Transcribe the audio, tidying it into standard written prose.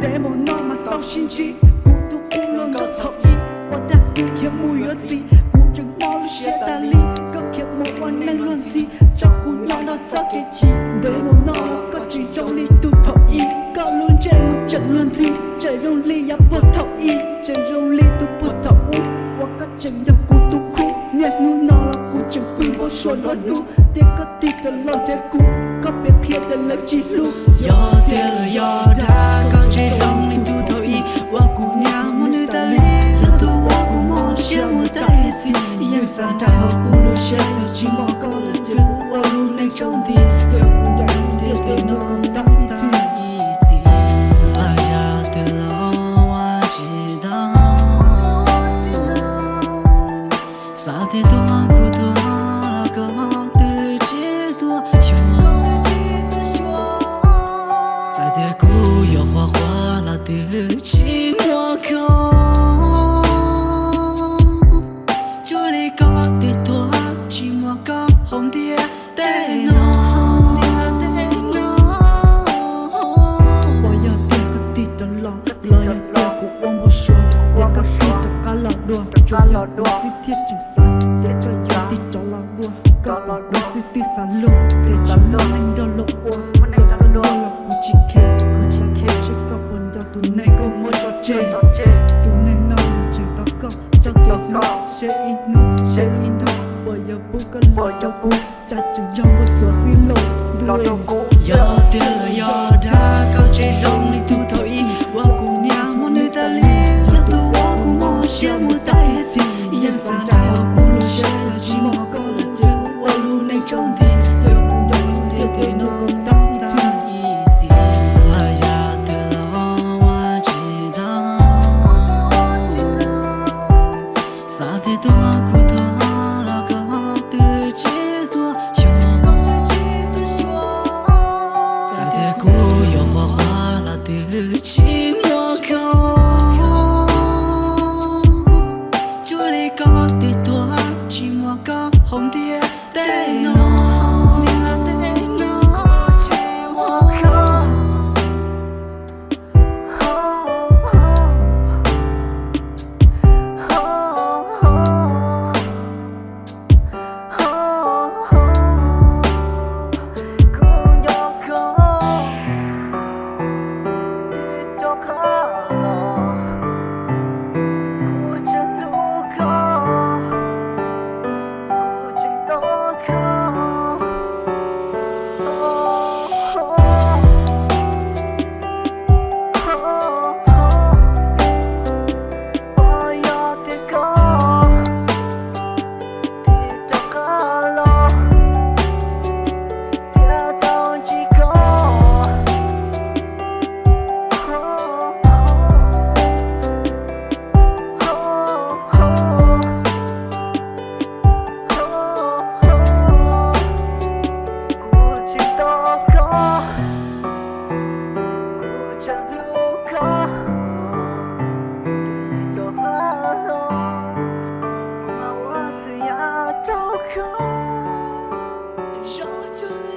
để một nó mà tao xin chi cụ tu cũng luôn có thọ ý và đã kiếm mùi ở gì cụ chẳng nó lúc sẽ ta ly có kiếm một quan năng luôn gì cho cụ nhỏ nó cho cái chi để một nó có chỉ trong ly tu thọ ý có luôn trên một trận luôn gì trời trong ly ya bột thọ ý trời trong ly tu bột thọ u và có chẳng ya cụ tu khu nhạc nu nó là cụ chẳng quy bộ xuân và nu để có tí tờ lo để cụ có biết phía để lấy chi lu yo te là yo đã có chỉ trong ly tu thọ ý và cụ nhà một nơi ta ly giờ tu và cụ mò xe một tay gì yên sang đại học cụ lu xe là chỉ mò con là giờ cụ và lu nên trong thì giờ cụ chẳng thể thể non đong ta easy sa ya te lo wa chỉ da sa te to cụ to là có tự chế to在的古有花花了的寂寞口，这里高的多寂寞高红的带浓。我要点个地的老，老要点个王不说，点个地的嘎老多，就要公司贴紧山，贴紧山地找老多，搞老公司地三路，地三路能到老我，这个路老古几天，可是天是个本的都那个莫着急，都那那你真的高，这个路谁一路，我要不个老要顾，家只要我所思路，老要顾。有的了有的，高这容里秃头衣，我姑娘我女的里，要多我姑我羡慕大爷子，眼上大我咕噜谁了寂寞够了，就我路内中的，就不懂的的弄当当 easy， 所有的了我知道，啥的多苦多了个的几多。寂寞口，这里高的多，寂寞高红的带浓。寂寞口，要找口，说出来。